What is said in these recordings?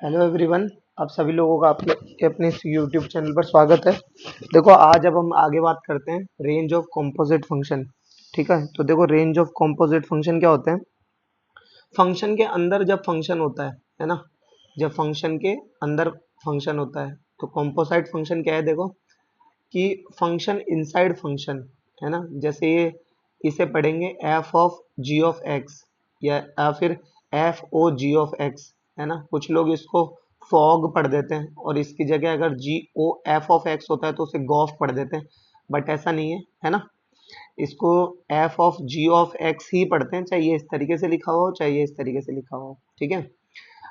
Hello everyone. आप सभी लोगों का आपके अपने इस यूट्यूब चैनल पर स्वागत है। देखो आज अब हम आगे बात करते हैं रेंज ऑफ कॉम्पोजिट फंक्शन। ठीक है, तो देखो रेंज ऑफ कॉम्पोजिट फंक्शन क्या होते हैं। फंक्शन के अंदर जब फंक्शन होता है ना, जब फंक्शन के अंदर फंक्शन होता है तो कॉम्पोसाइट फंक्शन क्या है। देखो कि फंक्शन इनसाइड फंक्शन है ना, जैसे ये इसे पढ़ेंगे f of ji of x या फिर f o g of x है ना। कुछ लोग इसको फॉग पढ़ देते हैं और इसकी जगह अगर जी ओ एफ ऑफ एक्स होता है तो उसे गॉफ पढ़ देते हैं, बट ऐसा नहीं है ना। इसको F of ji of X ही पढ़ते हैं, चाहे ये इस तरीके से लिखा हो चाहे ये इस तरीके से लिखा हो। ठीक है,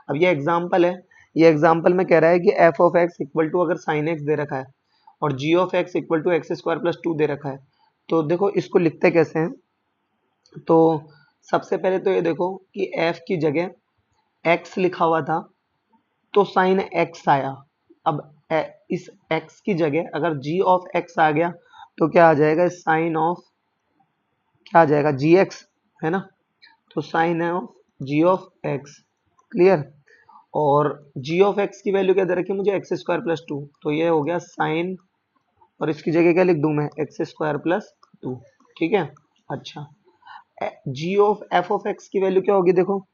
अब ये एग्जाम्पल है। ये एग्जाम्पल में कह रहा है कि F of x equal to अगर साइन एक्स दे रखा है और जी of x equal to X square plus two दे रखा है, तो देखो इसको लिखते कैसे हैं। तो सबसे पहले तो ये देखो कि f की जगह x लिखा हुआ था तो साइन x आया। अब इस x की जगह अगर g ऑफ x आ गया तो क्या आ जाएगा, साइन ऑफ क्या आ जाएगा, जी एक्स है ना। तो sine of ji of x, clear. और जी ऑफ एक्स की वैल्यू क्या दे रखी है मुझे, एक्स स्क्वायर प्लस टू, तो ये हो गया साइन, और इसकी जगह क्या लिख दूं मैं, एक्स स्क्वायर प्लस टू। ठीक है, अच्छा। जी ऑफ एफ ऑफ एक्स की वैल्यू क्या होगी देखो,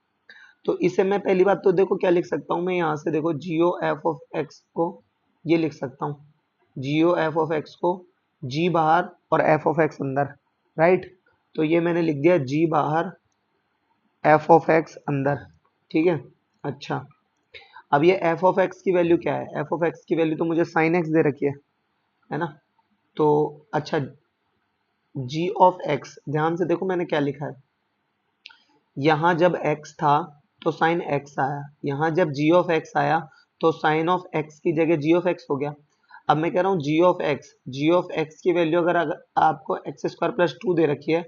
तो इसे मैं पहली बात तो देखो क्या लिख सकता हूँ मैं यहाँ से, देखो जीओ एफ ऑफ एक्स को ये लिख सकता हूँ, जीओ एफ ऑफ एक्स को जी बाहर और एफ ऑफ एक्स अंदर, राइट। तो ये मैंने लिख दिया जी बाहर एफ ऑफ एक्स अंदर। ठीक है, अच्छा। अब ये एफ ऑफ एक्स की वैल्यू क्या है, एफ ऑफ एक्स की वैल्यू तो मुझे साइन एक्स दे रखी है ना। तो अच्छा, जी ऑफ एक्स ध्यान से देखो मैंने क्या लिखा है, यहाँ जब x था तो साइन x आया, यहाँ जब g ऑफ x आया तो साइन ऑफ x की जगह g ऑफ x हो गया। अब मैं कह रहा हूँ g ऑफ x की वैल्यू अगर आपको एक्स स्क्वायर प्लस टू दे रखी है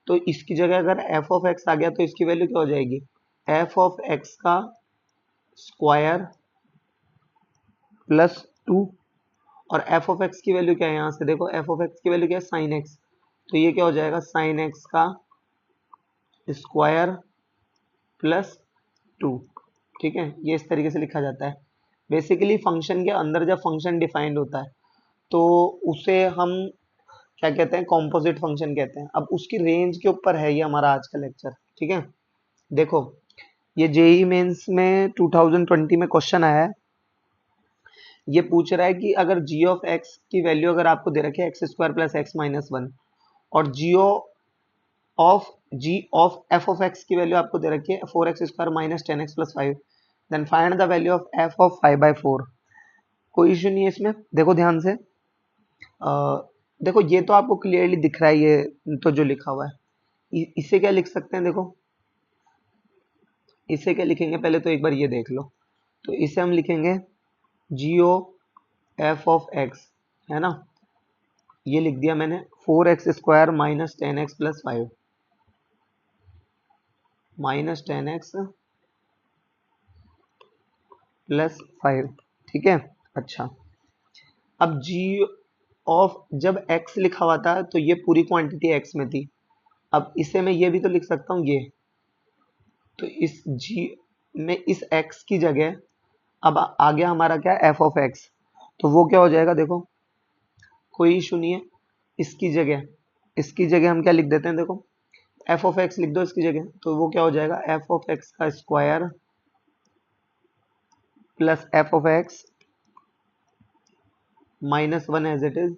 तो इसकी जगह अगर f ऑफ x आ गया तो इसकी वैल्यू क्या हो जाएगी, f ऑफ x का स्क्वायर प्लस टू। और f ऑफ x की वैल्यू क्या है, यहाँ से देखो f ऑफ x की वैल्यू क्या है, साइन x, तो ये क्या हो जाएगा, साइन x का स्क्वायर प्लस टू। ठीक है, ये इस तरीके से लिखा जाता है। बेसिकली फंक्शन के अंदर जब फंक्शन डिफाइंड होता है तो उसे हम क्या कहते हैं, कॉम्पोजिट फंक्शन कहते हैं। अब उसकी रेंज के ऊपर है ये हमारा आज का लेक्चर। ठीक है, देखो ये जेई मेंस में 2020 में क्वेश्चन आया है। ये पूछ रहा है कि अगर जी ऑफ एक्स की वैल्यू अगर आपको दे रखे x square plus x minus one, और जी ऑफ एफ ऑफ एक्स की वैल्यू आपको दे रखी है four x square minus ten x plus five, then find the value of f of five by four. कोई इश्यू नहीं है इसमें, देखो ध्यान से। देखो ये तो आपको क्लियरली दिख रहा है, ये तो जो लिखा हुआ है इसे क्या लिख सकते हैं, देखो इसे क्या लिखेंगे, पहले तो एक बार ये देख लो। तो इसे हम लिखेंगे जी ओ एफ ऑफ एक्स है ना, ये लिख दिया मैंने, four x square minus ten x plus five, minus ten x plus five. ठीक है, अच्छा। अब जी ऑफ जब x लिखा हुआ था तो ये पूरी क्वांटिटी x में थी। अब इसे मैं ये भी तो लिख सकता हूँ ये, तो इस g में इस x की जगह अब आ गया हमारा क्या, f ऑफ x, तो वो क्या हो जाएगा देखो, कोई इशू नहीं है। इसकी जगह हम क्या लिख देते हैं, देखो f ऑफ x लिख दो इसकी जगह, तो वो क्या हो जाएगा, f ऑफ x का square plus f of x minus one as it is,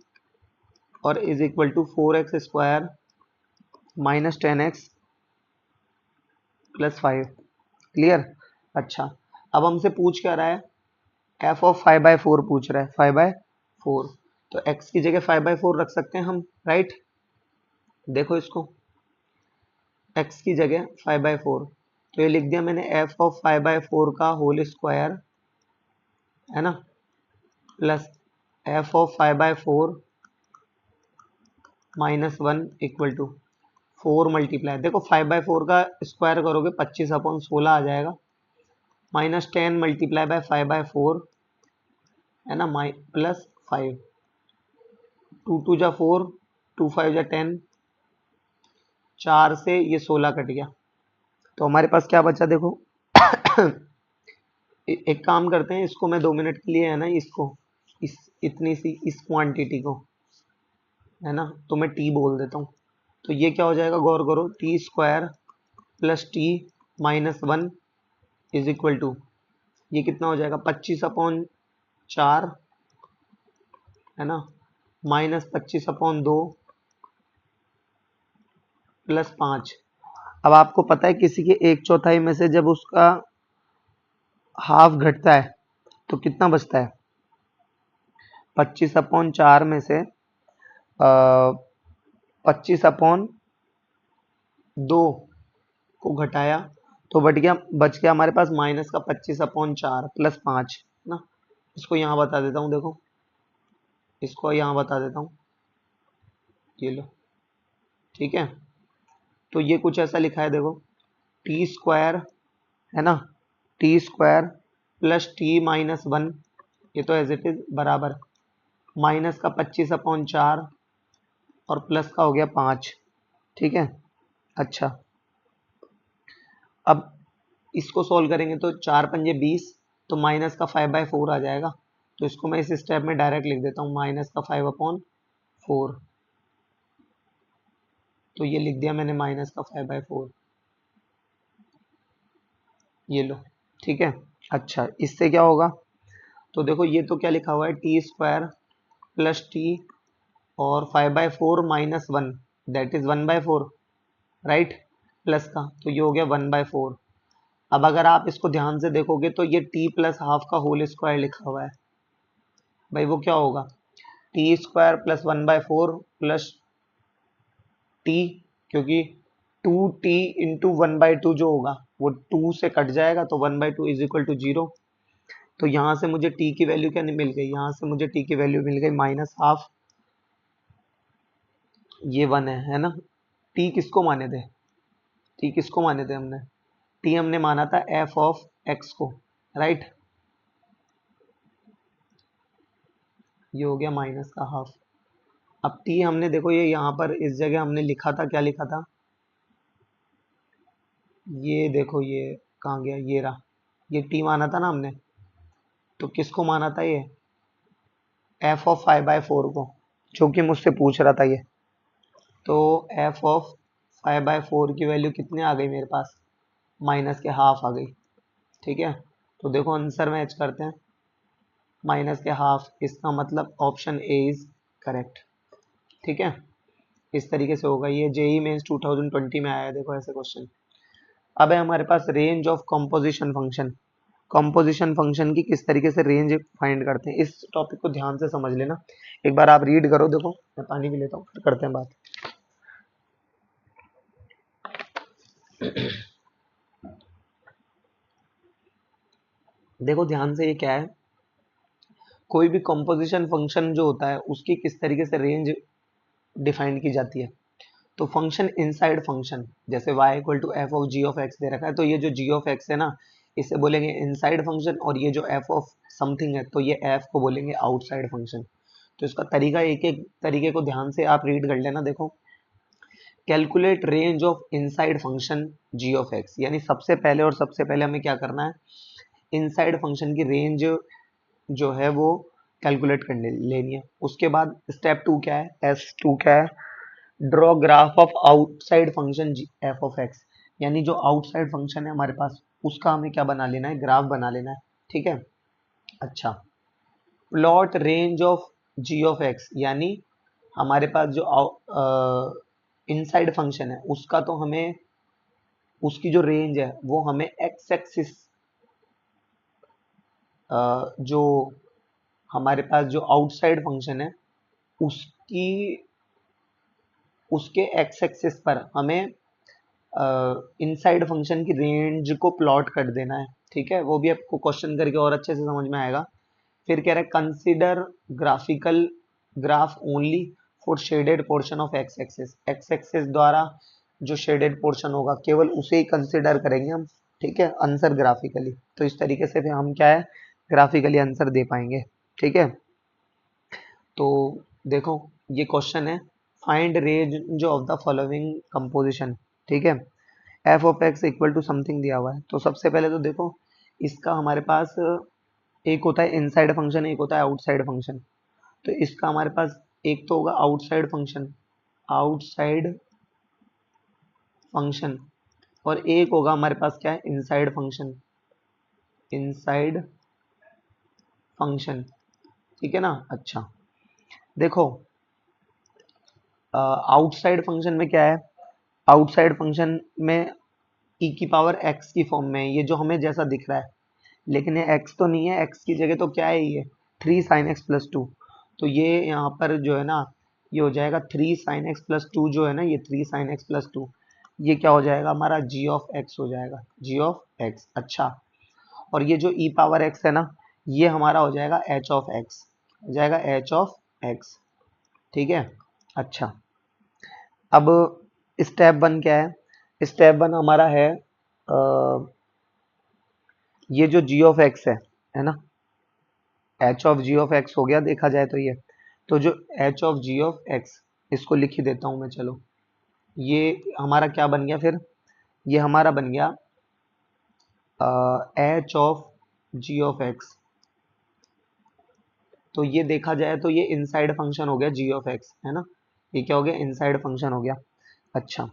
और is equal to four x square minus ten x plus five. Clear, अच्छा। अब हमसे पूछ क्या रहा है, F of five by four पूछ रहा है, फाइव बाई फोर, तो एक्स की जगह फाइव बाई फोर रख सकते हैं हम, राइट। देखो इसको, एक्स की जगह फाइव बाई फोर, तो ये लिख दिया मैंने f of five by four का होल स्क्वायर है ना, plus f of five by four minus one equal to four multiply, देखो फाइव बाई फोर का स्क्वायर करोगे पच्चीस अपॉन सोलह आ जाएगा, minus ten multiply by five by four है ना, प्लस फाइव, टू टू जा फोर, टू फाइव जा टेन, चार से ये सोलह कट गया, तो हमारे पास क्या बचा देखो एक काम करते हैं, इसको मैं 2 मिनट के लिए है ना, इसको इस इतनी सी इस क्वांटिटी को है ना, तो मैं टी बोल देता हूँ। तो ये क्या हो जाएगा, गौर करो, t square plus t minus 1 is equal to, ये कितना हो जाएगा, 25/4 है ना, माइनस 25/2 प्लस 5। अब आपको पता है किसी के 1/4 में से जब उसका हाफ घटता है तो कितना बचता है, 25/4 में से 25/2 को घटाया तो बच गया हमारे पास माइनस का 25/4 प्लस 5 ना। इसको यहाँ बता देता हूँ, देखो इसको यहाँ बता देता हूँ, ये लो, ठीक है। तो ये कुछ ऐसा लिखा है, देखो टी स्क्वायर है ना, T square plus t minus 1, ये तो एज इट इज बराबर माइनस का 25/4 और प्लस का हो गया 5, ठीक है। अच्छा, अब इसको सॉल्व करेंगे तो 4×5 = 20, तो माइनस का 5/4 आ जाएगा। तो इसको मैं इस स्टेप में डायरेक्ट लिख देता हूँ, माइनस का 5/4। तो ये लिख दिया मैंने, माइनस का 5/4, ये लो, ठीक है। अच्छा, इससे क्या होगा, तो देखो ये तो क्या लिखा हुआ है, टी स्क्वायर प्लस टी और 5/4 minus 1 that is 1/4, right, plus का, तो ये हो गया 1/4। अब अगर आप इसको ध्यान से देखोगे तो ये टी प्लस हाफ का होल स्क्वायर लिखा हुआ है, भाई वो क्या होगा, T square plus 1/4 plus T, क्योंकि 2t इंटू 1/2 जो होगा वो 2 से कट जाएगा, तो 1/2 इज इक्वल टू 0। तो यहाँ से मुझे t की वैल्यू क्या मिल गई, यहाँ से मुझे t की वैल्यू मिल गई माइनस हाफ, ये 1 है ना। t किसको माने थे, t किसको माने थे हमने, t हमने माना था f ऑफ x को, राइट। ये हो गया माइनस का हाफ। अब t हमने देखो, ये यहाँ पर इस जगह हमने लिखा था, क्या लिखा था, ये देखो ये कहाँ गया, ये रहा, ये t माना था ना हमने, तो किसको माना था, ये f ऑफ 5/4 को, जो कि मुझसे पूछ रहा था ये। तो f ऑफ 5/4 की वैल्यू कितने आ गई मेरे पास, माइनस के हाफ आ गई, ठीक है। तो देखो आंसर मैच करते हैं, माइनस के हाफ, इसका मतलब ऑप्शन ए इज करेक्ट, ठीक है। इस तरीके से होगा, ये जेई मेंस 2020 में आया है, देखो ऐसे क्वेश्चन। अब है हमारे पास range of composition function, composition function की किस तरीके से रेंज फाइंड करते हैं, इस टॉपिक को ध्यान से समझ लेना। एक बार आप रीड करो, देखो मैं पानी भी लेता हूँ, फिर करते हैं बात। देखो ध्यान से, ये क्या है, कोई भी कंपोजिशन फंक्शन जो होता है उसकी किस तरीके से रेंज डिफाइन की जाती है। तो फंक्शन इनसाइड फंक्शन, जैसे y equal to F of ji of X दे रखा है, तो ये जो g ऑफ एक्स है ना, इसे बोलेंगे इनसाइड फंक्शन, और ये जो f ऑफ समथिंग है तो ये f को बोलेंगे आउटसाइड फंक्शन। तो इसका तरीका, एक एक तरीके को ध्यान से आप रीड कर लेना। देखो, calculate range of inside function g of x, यानी सबसे पहले हमें क्या करना है, इनसाइड फंक्शन की रेंज जो है वो कैलकुलेट करने लेनी है। उसके बाद स्टेप 2 क्या है, S2 क्या है, draw graph of outside function F of x, यानी जो आउटसाइड फंक्शन है हमारे पास उसका हमें क्या बना लेना है, ग्राफ बना लेना है, ठीक है। अच्छा, plot range of ji of x, यानी हमारे पास जो इनसाइड फंक्शन है उसका तो हमें, उसकी जो रेंज है वो हमें एक्स एक्सिस, जो हमारे पास जो आउटसाइड फंक्शन है उसकी, उसके एक्स एक्सिस पर हमें इनसाइड फंक्शन की रेंज को प्लॉट कर देना है, ठीक है। वो भी आपको क्वेश्चन करके और अच्छे से समझ में आएगा। फिर कह रहा है consider graphical graph only for shaded portion of x axis, x axis द्वारा जो शेडेड पोर्शन होगा केवल उसे ही कंसीडर करेंगे हम, ठीक है, आंसर ग्राफिकली। तो इस तरीके से फिर हम क्या है, ग्राफिकली आंसर दे पाएंगे, ठीक है। तो देखो ये क्वेश्चन है, find range of the following composition, ठीक है। F of x equal to something दिया हुआ है, तो सबसे पहले तो देखो इसका हमारे पास एक होता है इनसाइड फंक्शन, एक होता है आउटसाइड फंक्शन। तो इसका हमारे पास एक तो होगा आउटसाइड फंक्शन, आउटसाइड फंक्शन, और एक होगा हमारे पास क्या है, इनसाइड फंक्शन, इनसाइड फंक्शन। ठीक है ना। अच्छा, देखो आउटसाइड फंक्शन में क्या है, आउटसाइड फंक्शन में ई की पावर एक्स की फॉर्म में है, ये जो हमें जैसा दिख रहा है, लेकिन ये एक्स तो नहीं है, एक्स की जगह तो क्या है, ये 3 sin x + 2। तो ये यहाँ पर जो है ना, ये हो जाएगा 3 sin x + 2, जो है ना ये 3 sin x + 2, ये क्या हो जाएगा हमारा जी ऑफ एक्स हो जाएगा, जी ऑफ एक्स। अच्छा, और ये जो ई पावर एक्स है ना, ये हमारा हो जाएगा एच ऑफ एक्स, हो जाएगा एच ऑफ एक्स। ठीक है। अच्छा, अब स्टेप 1 क्या है, स्टेप 1 हमारा है ये जो जी ऑफ एक्स है ना, h of ji of x हो गया देखा जाए तो ये, तो जो h of ji of x, इसको लिख ही देता हूं मैं, चलो ये हमारा क्या बन गया फिर, ये हमारा बन गया h of ji of x. तो ये देखा जाए तो ये इनसाइड फंक्शन हो गया जी ऑफ एक्स, है ना, ये क्या हो गया, इनसाइड फंक्शन हो गया। अच्छा,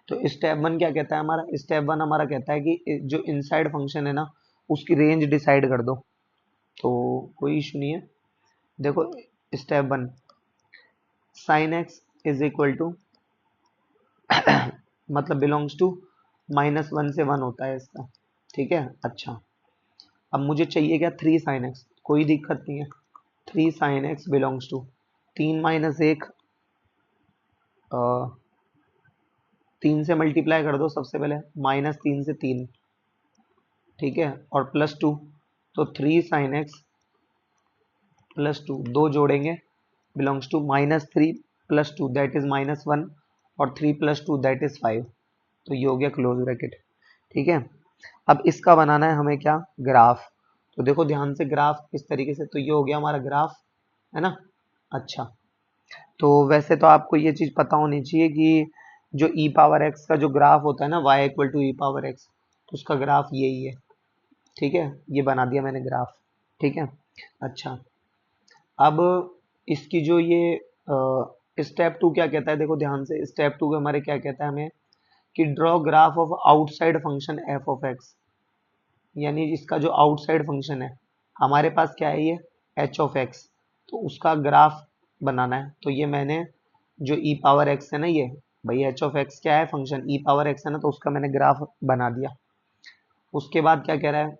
तो स्टेप 1 क्या कहता है हमारा, स्टेप 1 हमारा कहता है कि जो इनसाइड फंक्शन है ना, उसकी रेंज डिसाइड कर दो। तो कोई इशू नहीं है। देखो step 1, sine x is equal to मतलब बिलोंग्स टू -1 से 1 होता है इसका। ठीक है। अच्छा, अब मुझे चाहिए क्या, 3 sin x, कोई दिक्कत नहीं है, 3 sin x बिलोंग्स टू 3 - 1, 3 से मल्टीप्लाई कर दो सबसे पहले, -3 से 3, ठीक है, और +2, तो 3 sin x + 2, दो जोड़ेंगे, बिलोंग्स टू -3 + 2 दैट इज -1, और 3 + 2 दैट इज 5। तो ये हो गया क्लोज ब्रैकेट। ठीक है। अब इसका बनाना है हमें क्या, ग्राफ। तो देखो ध्यान से ग्राफ इस तरीके से, तो ये हो गया हमारा ग्राफ, है ना। अच्छा, तो वैसे तो आपको ये चीज पता होनी चाहिए कि जो ई पावर एक्स का जो ग्राफ होता है ना, y = ई पावर एक्स, तो उसका ग्राफ यही है। ठीक है, ये बना दिया मैंने ग्राफ। ठीक है। अच्छा, अब इसकी जो ये स्टेप 2 क्या कहता है, देखो ध्यान से, स्टेप 2 के हमारे क्या कहता है हमें, कि draw graph of outside function F of x, यानी इसका जो आउटसाइड फंक्शन है हमारे पास क्या है, ये एच ऑफ एक्स, तो उसका ग्राफ बनाना है। तो ये मैंने जो ई पावर एक्स है ना, ये भाई एच ऑफ एक्स क्या है, फंक्शन ई पावर एक्स है ना, तो उसका मैंने ग्राफ बना दिया। उसके बाद क्या कह रहा है,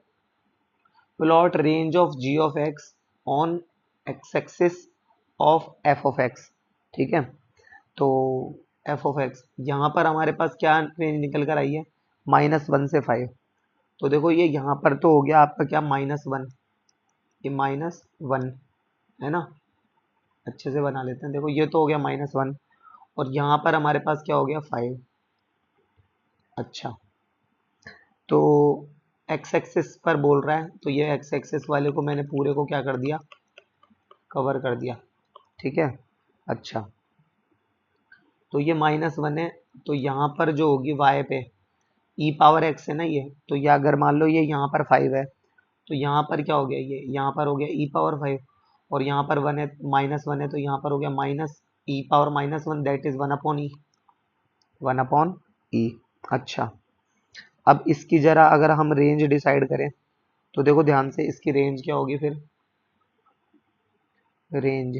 plot range of ji of x on x axis of f of x. ठीक है। तो एफ ऑफ एक्स, यहाँ पर हमारे पास क्या रेंज निकल कर आई है, -1 से 5। तो देखो ये यहाँ पर तो हो गया आपका क्या, -1, ये -1 है ना, अच्छे से बना लेते हैं। देखो ये तो हो गया -1, और यहाँ पर हमारे पास क्या हो गया, 5। अच्छा, तो एक्स एक्सिस पर बोल रहा है, तो ये एक्स एक्सिस वाले को मैंने पूरे को क्या कर दिया, कवर कर दिया। ठीक है। अच्छा, तो ये -1 है, तो यहाँ पर जो होगी y पे ई पावर एक्स है ना ये, तो ये अगर मान लो ये यहाँ पर 5 है, तो यहाँ पर क्या हो गया, ये यहाँ पर हो गया ई पावर 5, और यहाँ पर 1 है, -1 है, तो यहाँ पर हो गया minus E power -1 that is 1/e, 1/e। अच्छा, अब इसकी जरा अगर हम रेंज डिसाइड करें, तो देखो ध्यान से, इसकी रेंज क्या होगी फिर, रेंज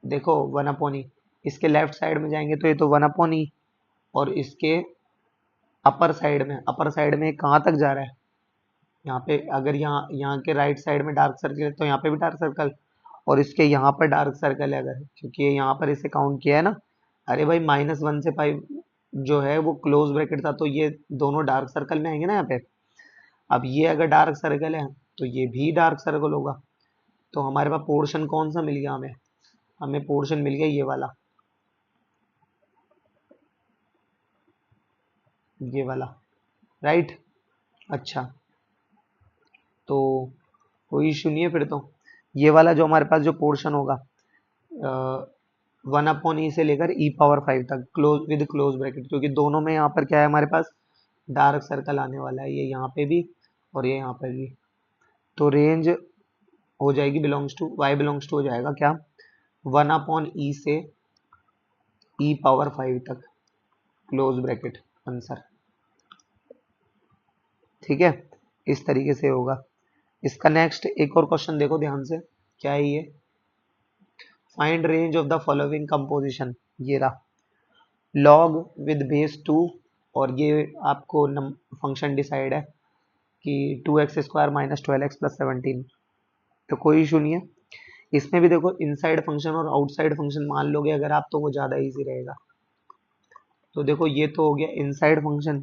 देखो 1/e, इसके लेफ्ट साइड में जाएंगे तो ये तो 1/e, और इसके अपर साइड में कहाँ तक जा रहा है, यहाँ पे, अगर यहाँ यहाँ के राइट साइड में डार्क सर्कल है तो यहाँ पे भी डार्क सर्कल, और इसके यहाँ पर डार्क सर्कल है अगर, क्योंकि ये यहाँ पर इसे काउंट किया है ना। अरे भाई -1 से 5 जो है वो क्लोज ब्रैकेट था, तो ये दोनों डार्क सर्कल में आएंगे ना यहाँ पे। अब ये अगर डार्क सर्कल है तो ये भी डार्क सर्कल होगा, तो हमारे पास पोर्शन कौन सा मिल गया हमें, हमें पोर्शन मिल गया ये वाला, ये वाला, राइट। अच्छा, तो कोई इशू नहीं है फिर तो, ये वाला जो हमारे पास जो पोर्शन होगा 1/e से लेकर ई पावर 5 तक, क्लोज विद क्लोज ब्रैकेट, क्योंकि दोनों में यहाँ पर क्या है हमारे पास, डार्क सर्कल आने वाला है, ये यहाँ पे भी और ये यहाँ पर भी। तो रेंज हो जाएगी belongs to, y belongs to हो जाएगा क्या, 1/e से e⁻5 तक, क्लोज ब्रैकेट आंसर। ठीक है, इस तरीके से होगा। इसका नेक्स्ट एक और क्वेश्चन देखो ध्यान से, क्या है ये, find range of the following composition. ये रहा log विद बेस 2, और ये आपको फंक्शन डिसाइड है कि 2x² माइनस 12x प्लस 17, तो कोई इशू नहीं है। इसमें भी देखो इनसाइड फंक्शन और आउटसाइड फंक्शन मान लोगे अगर आप, तो वो ज़्यादा इजी रहेगा। तो देखो ये तो हो गया इनसाइड फंक्शन,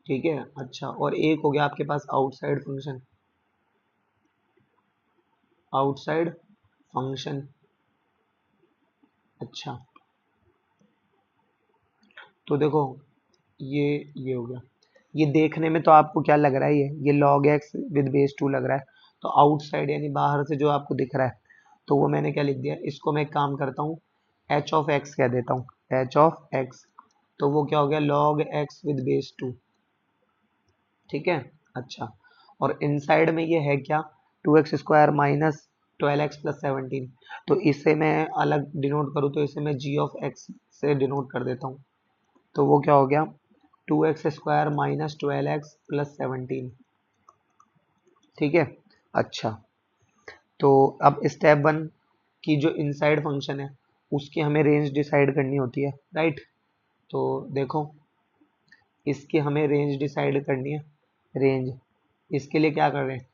ठीक है। अच्छा, और एक हो गया आपके पास आउटसाइड फंक्शन, आउटसाइड फंक्शन। अच्छा, तो देखो ये ये हो गया। ये देखने में तो आपको क्या लग रहा है, ये log x विद बेस 2 लग रहा है, तो आउटसाइड यानी बाहर से जो आपको दिख रहा है, तो वो मैंने क्या लिख दिया, इसको मैं एक काम करता हूँ, h ऑफ x कह देता हूँ, h ऑफ x। तो वो क्या हो गया, log x विद बेस 2, ठीक है। अच्छा, और इनसाइड में ये है क्या, 2x² माइनस 12x प्लस 17। तो इसे मैं अलग डिनोट करूँ, तो इसे मैं g ऑफ x से डिनोट कर देता हूँ। तो वो क्या हो गया, 2x² माइनस 12x प्लस 17, ठीक है। अच्छा, तो अब स्टेप 1 की जो इनसाइड फंक्शन है उसकी हमें रेंज डिसाइड करनी होती है, राइट। तो देखो इसकी हमें रेंज डिसाइड करनी है, रेंज। इसके लिए क्या कर रहे हैं,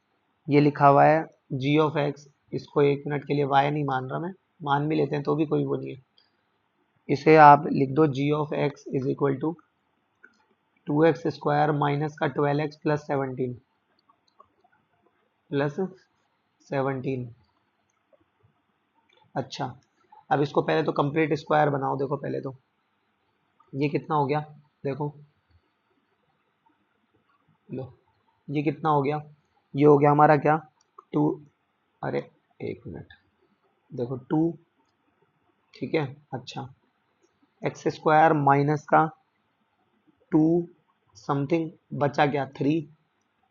ये लिखा हुआ है g ऑफ x, इसको एक मिनट के लिए y नहीं मान रहा मैं, मान भी लेते हैं तो भी कोई वो नहीं है। इसे आप लिख दो g of x is equal to 2x² minus का 12x प्लस 17 प्लस 17। अच्छा, अब इसको पहले तो कंप्लीट स्क्वायर बनाओ, देखो पहले तो ये कितना हो गया, देखो लो, ये कितना हो गया, ये हो गया हमारा क्या, 2, अरे एक मिनट, देखो 2, ठीक है। अच्छा, x² माइनस का 2 समथिंग बचा क्या, 3।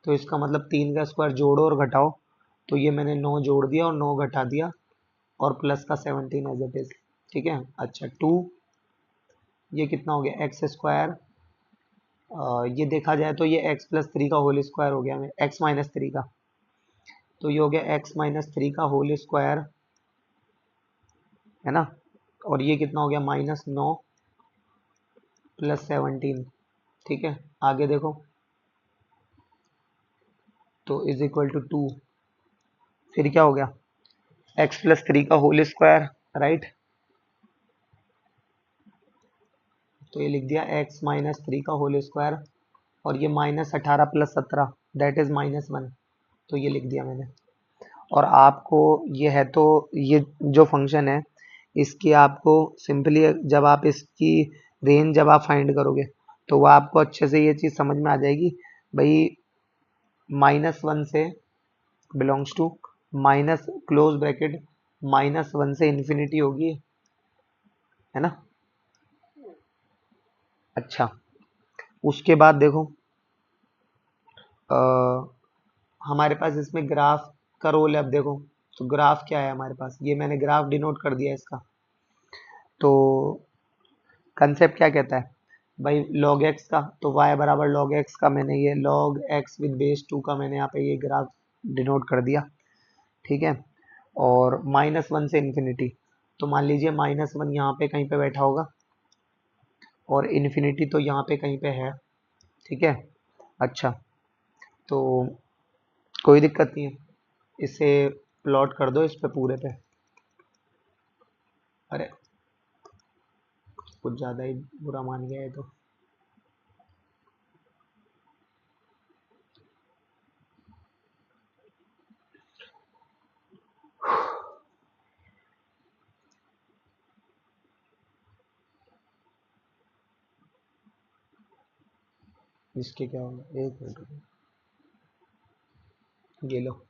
तो इसका मतलब 3 का स्क्वायर जोड़ो और घटाओ, तो ये मैंने 9 जोड़ दिया और 9 घटा दिया, और प्लस का 17 एज इट इज, ठीक है। अच्छा 2, ये कितना हो गया x², ये देखा जाए तो ये x प्लस 3 का होल स्क्वायर हो गया, x माइनस 3 का, तो ये हो गया x माइनस 3 का होल स्क्वायर, है ना। और ये कितना हो गया, -9 प्लस 17, ठीक है। आगे देखो, तो इज इक्वल टू 2, फिर क्या हो गया, x प्लस 3 का होल स्क्वायर, राइट। तो ये लिख दिया x माइनस 3 का होल स्क्वायर, और ये -18 प्लस 17 दैट इज -1, तो ये लिख दिया मैंने। और आपको ये है, तो ये जो फंक्शन है इसकी आपको सिंपली जब आप इसकी रेंज जब आप फाइंड करोगे, तो वो आपको अच्छे से ये चीज़ समझ में आ जाएगी भाई, -1 से belongs to minus close bracket -1 से इन्फिनिटी होगी, है ना। अच्छा, उसके बाद देखो अ, हमारे पास इसमें ग्राफ का रोल है। अब देखो, तो ग्राफ क्या है हमारे पास, ये मैंने ग्राफ डिनोट कर दिया इसका। तो कंसेप्ट क्या कहता है भाई, log x का, तो y बराबर log x का, मैंने ये log x विद बेस 2 का मैंने यहाँ पे ये ग्राफ डिनोट कर दिया, ठीक है। और -1 से इन्फिनिटी, तो मान लीजिए -1 यहाँ पे कहीं पे बैठा होगा, और इन्फिनिटी तो यहाँ पे कहीं पे है, ठीक है। अच्छा, तो कोई दिक्कत नहीं है, इसे प्लॉट कर दो इस पे पूरे पे। अरे कुछ ज़्यादा ही बुरा मान गया है तो, इसके क्या होगा, एक मिनट रुको, ये लो।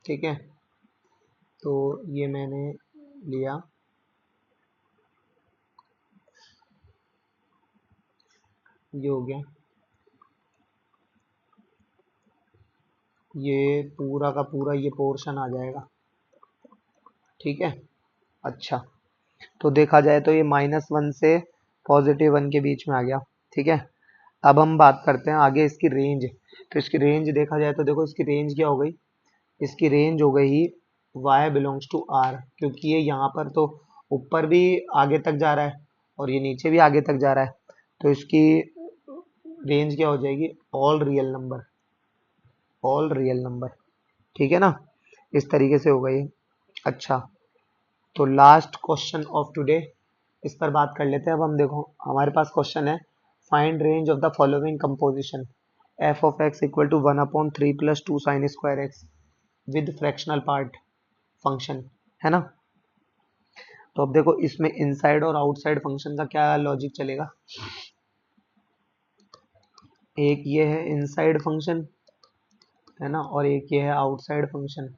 ठीक है, तो ये मैंने लिया, ये हो गया, ये पूरा का पूरा ये पोर्शन आ जाएगा। ठीक है, अच्छा, तो देखा जाए तो ये -1 से +1 के बीच में आ गया। ठीक है, अब हम बात करते हैं आगे इसकी रेंज। तो इसकी रेंज देखा जाए तो देखो इसकी रेंज क्या हो गई, इसकी रेंज हो गई y बिलोंग्स टू r, क्योंकि ये यहाँ पर तो ऊपर भी आगे तक जा रहा है और ये नीचे भी आगे तक जा रहा है, तो इसकी रेंज क्या हो जाएगी, all real number, all real number. ठीक है ना, इस तरीके से हो गई। अच्छा, तो लास्ट क्वेश्चन ऑफ टुडे, इस पर बात कर लेते हैं। अब हम देखो हमारे पास क्वेश्चन है, find range of the following composition, f of x equal to 1/3 प्लस 2 sine square x with fractional part function, है ना। तो अब देखो इसमें इनसाइड और आउटसाइड फंक्शन का क्या लॉजिक चलेगा, एक ये है इनसाइड फंक्शन, है ना, और एक ये है आउटसाइड फंक्शन,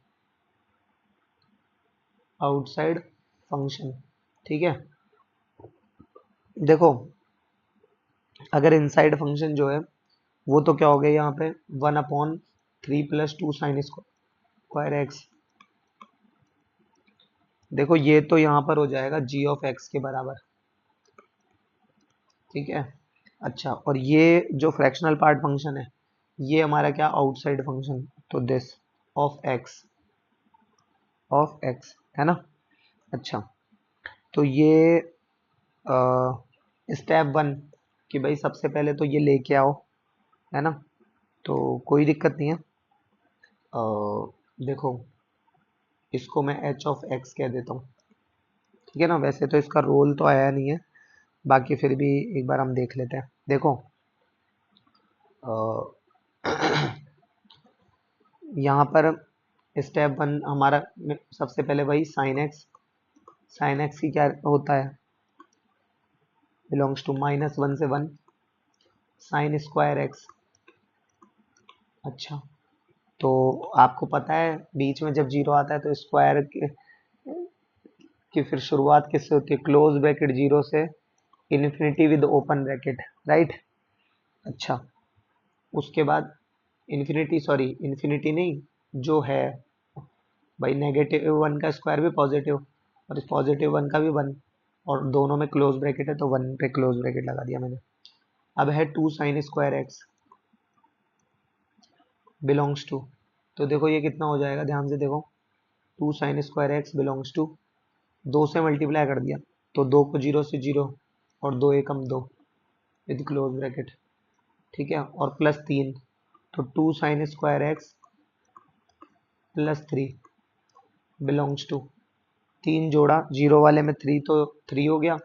आउटसाइड फंक्शन। ठीक है, देखो अगर इनसाइड फंक्शन जो है वो तो क्या हो गया यहाँ पे 1/3 प्लस 2 साइन स्क्वायर एक्स, देखो ये तो यहाँ पर हो जाएगा g ऑफ x के बराबर। ठीक है, अच्छा, और ये जो फ्रैक्शनल पार्ट फंक्शन है ये हमारा क्या, आउटसाइड फंक्शन, तो this of x, of x, है ना। अच्छा, तो ये स्टेप 1 कि भाई सबसे पहले तो ये लेके आओ, है ना, तो कोई दिक्कत नहीं है। देखो इसको मैं h ऑफ x कह देता हूँ। ठीक है ना, वैसे तो इसका रोल तो आया नहीं है, बाकी फिर भी एक बार हम देख लेते हैं। देखो यहाँ पर स्टेप 1 हमारा सबसे पहले वही साइन एक्स की क्या होता है, बिलोंग्स टू -1 से 1 साइन स्क्वायर एक्स। अच्छा, तो आपको पता है बीच में जब जीरो आता है तो स्क्वायर की फिर शुरुआत किससे होती है, क्लोज ब्रैकेट जीरो से infinity with open bracket, right. अच्छा, उसके बाद इन्फिनिटी, सॉरी इन्फिनिटी नहीं, जो है भाई -1 का स्क्वायर भी पॉजिटिव और इस +1 का भी 1, और दोनों में क्लोज ब्रैकेट है तो 1 पे क्लोज ब्रैकेट लगा दिया मैंने। अब है 2 sine square x belongs to, तो देखो ये कितना हो जाएगा, ध्यान से देखो, 2 sine square x belongs to, 2 से मल्टीप्लाई कर दिया तो 2 को 0 से 0 और 2 एकम 2 विद क्लोज ब्रैकेट। ठीक है, और +3, तो 2 sine square x +3 belongs to, 3 जोड़ा, 0 वाले में 3 तो 3 हो गया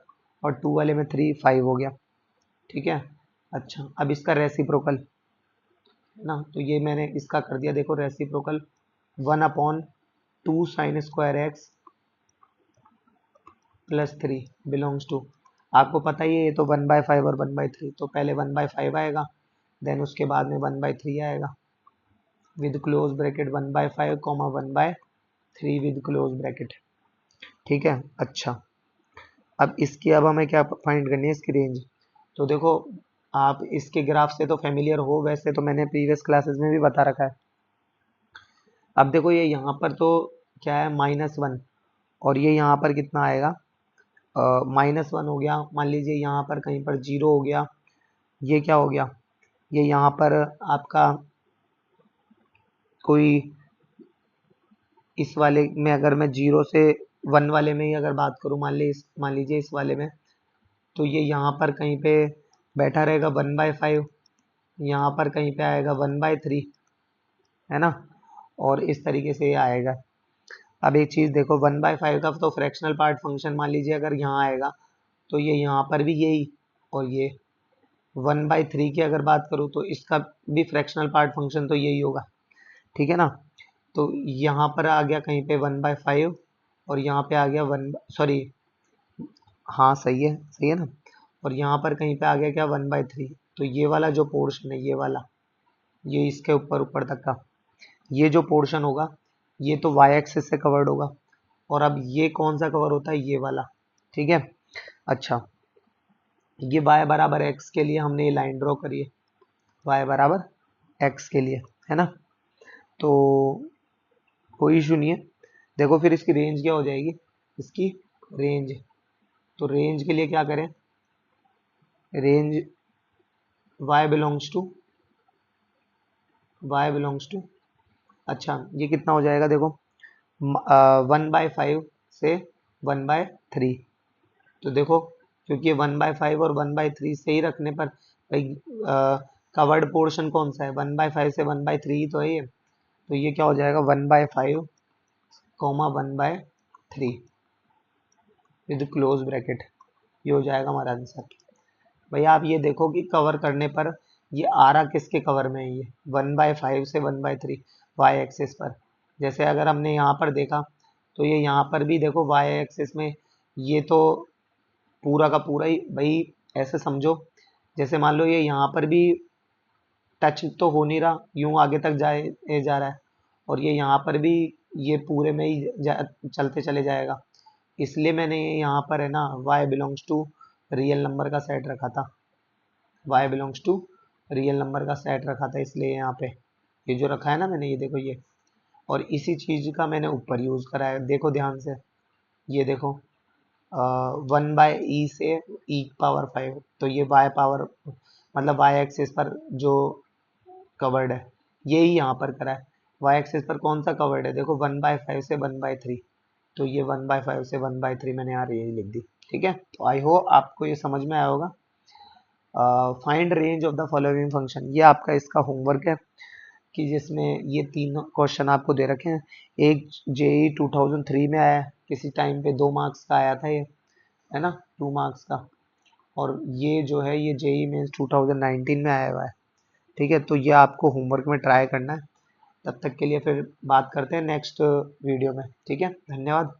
और 2 वाले में 3 5 हो गया। ठीक है, अच्छा, अब इसका रेसिप्रोकल, है ना, तो ये मैंने इसका कर दिया, देखो reciprocal 1/2 sine square x +3 belongs to, आपको पता ही है ये तो 1/5 और 1/3, तो पहले 1/5 आएगा, देन उसके बाद में 1/3 आएगा with close bracket 1/5 comma 1/3 with close bracket. ठीक है, अच्छा, अब हमें क्या फाइंड करनी है, इसकी रेंज। तो देखो आप इसके ग्राफ से तो फेमिलियर हो, वैसे तो मैंने प्रीवियस क्लासेस में भी बता रखा है। अब देखो ये यहाँ पर तो क्या है, -1, और ये यहाँ पर कितना आएगा, -1 हो गया, मान लीजिए यहाँ पर कहीं पर 0 हो गया, ये क्या हो गया, ये यहाँ पर आपका कोई, इस वाले में अगर मैं 0 से 1 वाले में ही अगर बात करूँ, मान लीजिए इस वाले में, तो ये यहाँ पर कहीं पे बैठा रहेगा 1/5, यहाँ पर कहीं पे आएगा 1/3, है ना, और इस तरीके से ये आएगा। अब एक चीज़ देखो, 1/5 का तो फ्रैक्शनल पार्ट फंक्शन मान लीजिए अगर यहाँ आएगा तो ये यहाँ पर भी यही, और ये 1/3 की अगर बात करूँ तो इसका भी फ्रैक्शनल पार्ट फंक्शन तो यही होगा। ठीक है ना, तो यहाँ पर आ गया कहीं पे 1/5 और यहाँ पे आ गया 1, सॉरी, हाँ सही है ना, और यहाँ पर कहीं पे आ गया क्या, 1/3, तो ये वाला जो पोर्शन है, ये वाला, ये इसके ऊपर ऊपर तक का, ये जो पोर्शन होगा ये तो वाई एक्सिस से कवर्ड होगा, और अब ये कौन सा कवर होता है, ये वाला। ठीक है, अच्छा ये y बराबर x के लिए हमने ये लाइन ड्रॉ करी है, y बराबर x के लिए, है ना। तो कोई इशू नहीं है। देखो फिर इसकी रेंज क्या हो जाएगी, इसकी रेंज, तो रेंज के लिए क्या करें, रेंज y बिलोंग्स टू, अच्छा ये कितना हो जाएगा, देखो 1/5 से 1/3। तो देखो क्योंकि 1/5 और 1/3 से ही रखने पर भाई कवर्ड पोर्शन कौन सा है, 1/5 से 1/3 तो है ये, तो ये क्या हो जाएगा 1/5 कॉमा 1/3 विद क्लोज ब्रैकेट, ये हो जाएगा हमारा आंसर। भैया आप ये देखो कि कवर करने पर ये आ रहा किसके कवर में है, ये 1/5 से 1/3 वाई एक्सिस पर। जैसे अगर हमने यहाँ पर देखा तो ये यहाँ पर भी देखो वाई एक्सिस में, ये तो पूरा का पूरा ही भाई ऐसे समझो, जैसे मान लो ये यहाँ पर भी टच तो हो नहीं रहा, यूं आगे तक जा रहा है, और ये यहाँ पर भी ये पूरे में ही चलते चले जाएगा। इसलिए मैंने ये यहाँ पर है ना y belongs to real number का सेट रखा था, y belongs to real number का सेट रखा था, इसलिए यहाँ पे ये जो रखा है ना मैंने, ये देखो ये, और इसी चीज का मैंने ऊपर यूज करा है, देखो ध्यान से, ये देखो 1/e से e⁻5, तो ये y पावर मतलब y एक्सिस पर जो कवर्ड है यही यहाँ पर करा है, y एक्सिस पर कौन सा कवर्ड है, देखो 1/5 से 1/3, तो ये 1/5 से 1/3 मैंने यहाँ यही लिख दी। ठीक है, तो आई होप आपको ये समझ में आया होगा। Find range of the following function, ये आपका इसका होमवर्क है, कि जिसमें ये तीन क्वेश्चन आपको दे रखे हैं। एक जेई 2003 में आया है, किसी टाइम पे 2 मार्क्स का आया था ये, है ना, 2 मार्क्स का, और ये जो है ये जेई मेंस 2019 में आया हुआ है। ठीक है, तो ये आपको होमवर्क में ट्राई करना है। तब तक के लिए फिर बात करते हैं नेक्स्ट वीडियो में। ठीक है, धन्यवाद।